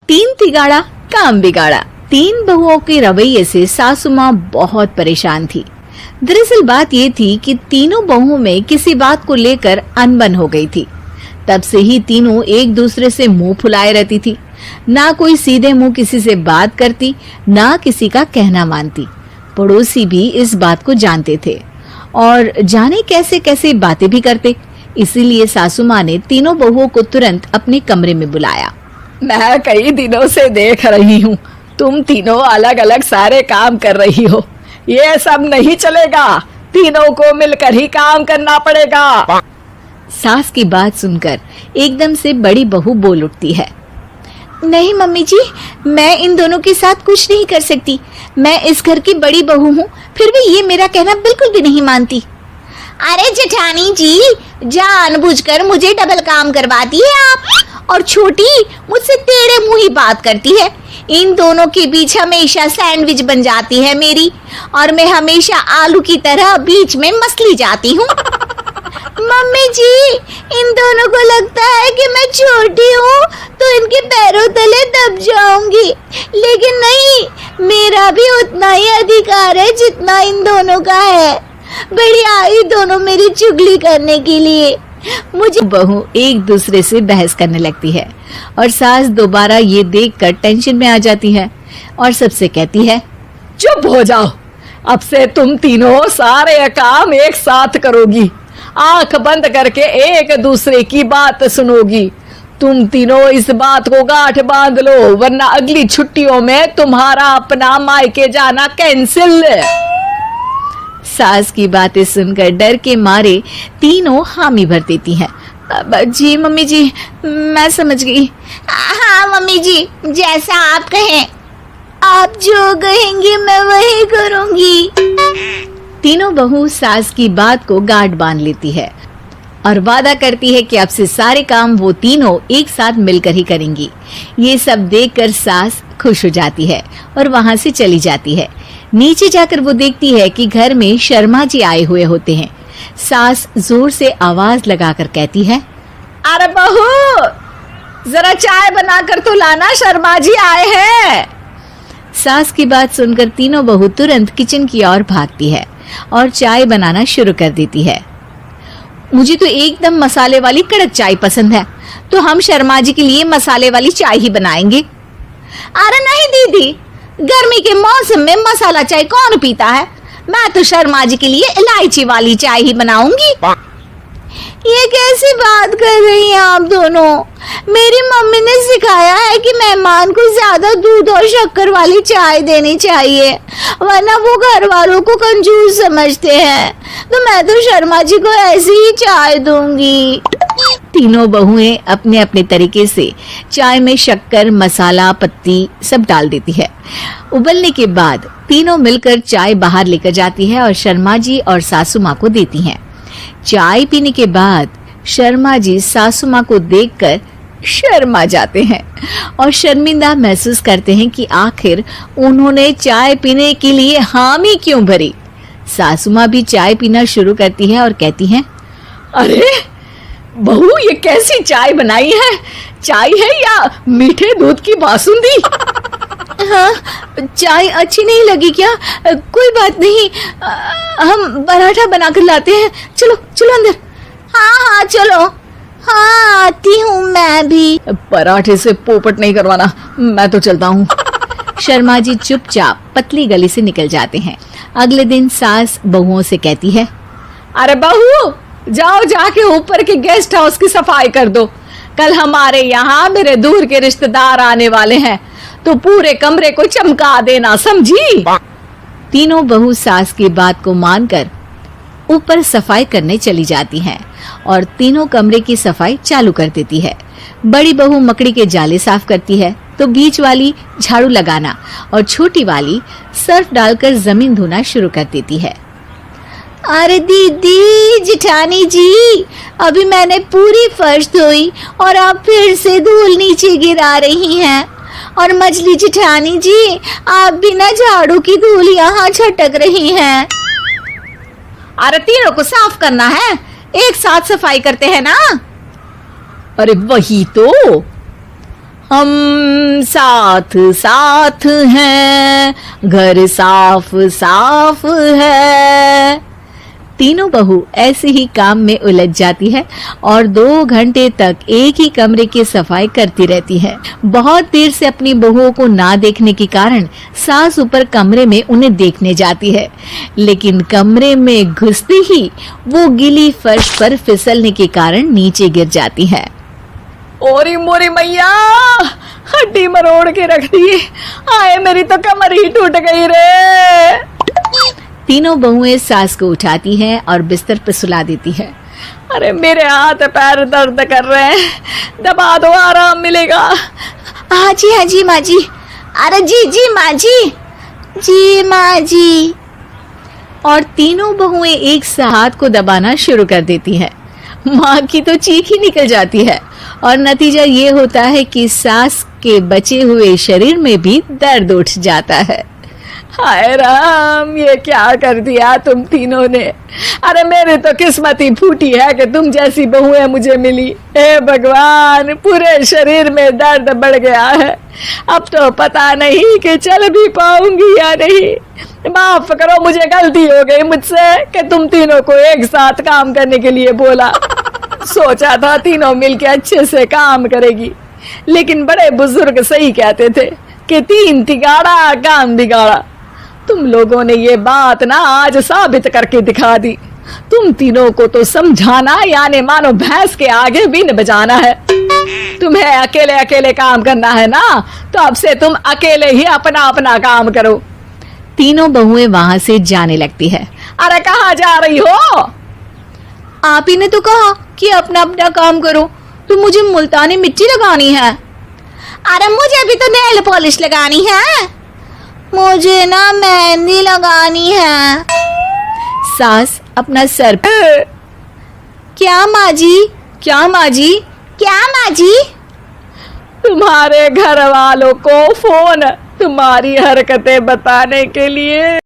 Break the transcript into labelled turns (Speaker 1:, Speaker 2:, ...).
Speaker 1: तीन तिगाड़ा काम बिगाड़ा। तीन बहुओं के रवैये से सासू माँ बहुत परेशान थी। दरअसल बात ये थी कि तीनों बहुओं में किसी बात को लेकर अनबन हो गई थी। तब से ही तीनों एक दूसरे से मुंह फुलाए रहती थी। ना कोई सीधे मुंह किसी से बात करती, ना किसी का कहना मानती। पड़ोसी भी इस बात को जानते थे और जाने कैसे कैसे बातें भी करते। इसीलिए सासू माँ ने तीनों बहुओं को तुरंत अपने कमरे में बुलाया।
Speaker 2: मैं कई दिनों से देख रही हूँ, तुम तीनों अलग अलग सारे काम कर रही हो। ये सब नहीं चलेगा, तीनों को मिलकर ही काम करना पड़ेगा।
Speaker 1: सास की बात सुनकर एकदम से बड़ी बहू बोल उठती है। नहीं मम्मी जी, मैं इन दोनों के साथ कुछ नहीं कर सकती। मैं इस घर की बड़ी बहू हूँ, फिर भी ये मेरा कहना बिल्कुल भी नहीं मानती।
Speaker 3: अरे जेठानी जी, जानबूझकर मुझे डबल काम करवाती है आप, और छोटी मुझसे टेढ़े मुंह ही बात करती है। इन दोनों के बीच हमेशा सैंडविच बन जाती है मेरी, और मैं हमेशा आलू की तरह बीच में मसली जाती हूँ। मम्मी जी, इन दोनों को लगता है कि मैं छोटी हूँ तो इनके पैरों तले दब जाऊंगी, लेकिन नहीं, मेरा भी उतना ही अधिकार है जितना इन दोनों का है। बढ़िया आई दोनों मेरी चुगली करने के लिए।
Speaker 1: मुझे बहू एक दूसरे से बहस करने लगती है और सास दोबारा ये देखकर टेंशन में आ जाती है और सबसे कहती है,
Speaker 2: चुप हो जाओ, अब से तुम तीनों सारे काम एक साथ करोगी। आंख बंद करके एक दूसरे की बात सुनोगी। तुम तीनों इस बात को गांठ बांध लो, वरना अगली छुट्टियों में तुम्हारा अपना मायके जाना कैंसिल।
Speaker 1: सास की बातें सुनकर डर के मारे तीनों हामी भर देती हैं। जी मम्मी जी, मैं समझ गई।
Speaker 3: हाँ मम्मी जी, जैसा आप कहें। आप जो कहेंगी मैं वही करूंगी।
Speaker 1: तीनों बहू सास की बात को गांठ बांध लेती है और वादा करती है कि अब से सारे काम वो तीनों एक साथ मिलकर ही करेंगी। ये सब देखकर सास खुश हो जाती है और वहां से चली जाती है। नीचे जाकर वो देखती है कि घर में शर्मा जी आए हुए होते हैं। सास जोर से आवाज लगाकर कहती है,
Speaker 2: अरे बहू, जरा चाय बनाकर तो लाना, शर्मा जी आए हैं।
Speaker 1: सास की बात सुनकर तीनों बहू तुरंत किचन की ओर भागती है और चाय बनाना शुरू कर देती है। मुझे तो एकदम मसाले वाली कड़क चाय पसंद है, तो हम शर्मा जी के लिए मसाले वाली चाय ही बनाएंगे।
Speaker 3: अरे नहीं दीदी, गर्मी के मौसम में मसाला चाय कौन पीता है? मैं तो शर्मा जी के लिए इलायची वाली चाय ही बनाऊंगी। ये कैसी बात कर रही हैं आप दोनों? मेरी मम्मी ने सिखाया है कि मेहमान को ज्यादा दूध और शक्कर वाली चाय देनी चाहिए, वरना वो घर वालों को कंजूस समझते हैं। तो मैं तो शर्मा जी को ऐसी ही चाय दूंगी।
Speaker 1: तीनों बहुएं अपने अपने तरीके से चाय में शक्कर, मसाला, पत्ती सब डाल देती है। उबलने के बाद तीनों मिलकर चाय बाहर लेकर जाती है और शर्मा जी और सासू माँ को देती हैं। चाय पीने के बाद शर्मा जी सासू माँ को देखकर शर्मा जाते हैं और शर्मिंदा महसूस करते हैं कि आखिर उन्होंने चाय पीने के लिए हामी क्यों भरी। सासू माँ भी चाय पीना शुरू करती है और कहती हैं,
Speaker 2: अरे बहू, ये कैसी चाय बनाई है? चाय है या मीठे दूध की बासुंदी?
Speaker 1: हाँ, चाय अच्छी नहीं लगी क्या? कोई बात नहीं, हम पराठा बनाकर लाते हैं। चलो चलो अंदर।
Speaker 3: हाँ चलो। हाँ, आती हूँ मैं भी।
Speaker 2: पराठे से पोपट नहीं करवाना, मैं तो चलता हूँ।
Speaker 1: शर्मा जी चुपचाप पतली गली से निकल जाते हैं। अगले दिन सास बहुओं से कहती है,
Speaker 2: अरे बहू, जाओ जाके ऊपर के गेस्ट हाउस की सफाई कर दो। कल हमारे यहाँ मेरे दूर के रिश्तेदार आने वाले हैं, तो पूरे कमरे को चमका देना, समझी?
Speaker 1: तीनों बहू सास की बात को मानकर ऊपर सफाई करने चली जाती हैं और तीनों कमरे की सफाई चालू कर देती है। बड़ी बहू मकड़ी के जाले साफ करती है, तो बीच वाली झाड़ू लगाना और छोटी वाली सर्फ डालकर जमीन धोना शुरू कर देती है।
Speaker 3: अरे दीदी, जेठानी जी, अभी मैंने पूरी फर्श धोई और आप फिर से धूल नीचे गिरा रही हैं। और मछली जेठानी जी, आप बिना झाड़ू की धूल यहाँ छटक रही हैं।
Speaker 2: अरे तीनों को साफ करना है, एक साथ सफाई करते हैं ना। अरे वही तो। हम साथ साथ हैं, घर साफ साफ है।
Speaker 1: तीनों बहू ऐसे ही काम में उलझ जाती है और 2 घंटे तक एक ही कमरे की सफाई करती रहती है। बहुत देर से अपनी बहुओं को ना देखने के कारण सास ऊपर कमरे में उन्हें देखने जाती है, लेकिन कमरे में घुसते ही वो गीली फर्श पर फिसलने के कारण नीचे गिर जाती है।
Speaker 2: ओरी मोरी मैया, हड्डी मरोड़ के रख दी। आए मेरी तो कमर ही टूट गई रे।
Speaker 1: तीनों बहुएं सास को उठाती हैं और बिस्तर पर सुला देती है।
Speaker 2: अरे मेरे हाथ पैर दर्द कर रहे हैं, दबा दो आराम मिलेगा।
Speaker 3: हाँ जी माँ जी। अरे जी माँ जी।
Speaker 1: और तीनों बहुएं एक साथ हाथ को दबाना शुरू कर देती हैं। माँ की तो चीख ही निकल जाती है और नतीजा ये होता है कि सास के बचे हुए शरीर में भी दर्द उठ जाता है।
Speaker 2: हाय राम, ये क्या कर दिया तुम तीनों ने। अरे मेरी तो किस्मत ही फूटी है कि तुम जैसी बहुएं मुझे मिली। हे भगवान, पूरे शरीर में दर्द बढ़ गया है। अब तो पता नहीं कि चल भी पाऊंगी या नहीं। माफ करो, मुझे गलती हो गई मुझसे कि तुम तीनों को एक साथ काम करने के लिए बोला। सोचा था तीनों मिलके अच्छे से काम करेगी, लेकिन बड़े बुजुर्ग सही कहते थे कि 3 तिगाड़ा काम बिगाड़ा। तुम लोगों ने ये बात ना आज साबित करके दिखा दी। तुम तीनों को तो समझाना यानी मानो भैंस के आगे बीन बजाना है। तुम्हें अकेले अकेले काम करना है ना, तो अब से तुम अकेले ही अपना अपना काम करो।
Speaker 1: तीनों बहुएं वहां से जाने लगती है।
Speaker 2: अरे कहाँ जा रही हो?
Speaker 3: आप ही ने तो कहा कि अपना अपना काम करो, तो मुझे मुल्तानी मिट्टी लगानी है। अरे मुझे भी तो नेल पॉलिश लगानी है। मुझे ना मेहंदी लगानी है।
Speaker 1: सास अपना सर
Speaker 3: क्या माँ जी?
Speaker 2: क्या माँ जी?
Speaker 3: क्या माँ जी?
Speaker 2: तुम्हारे घर वालों को फोन तुम्हारी हरकतें बताने के लिए।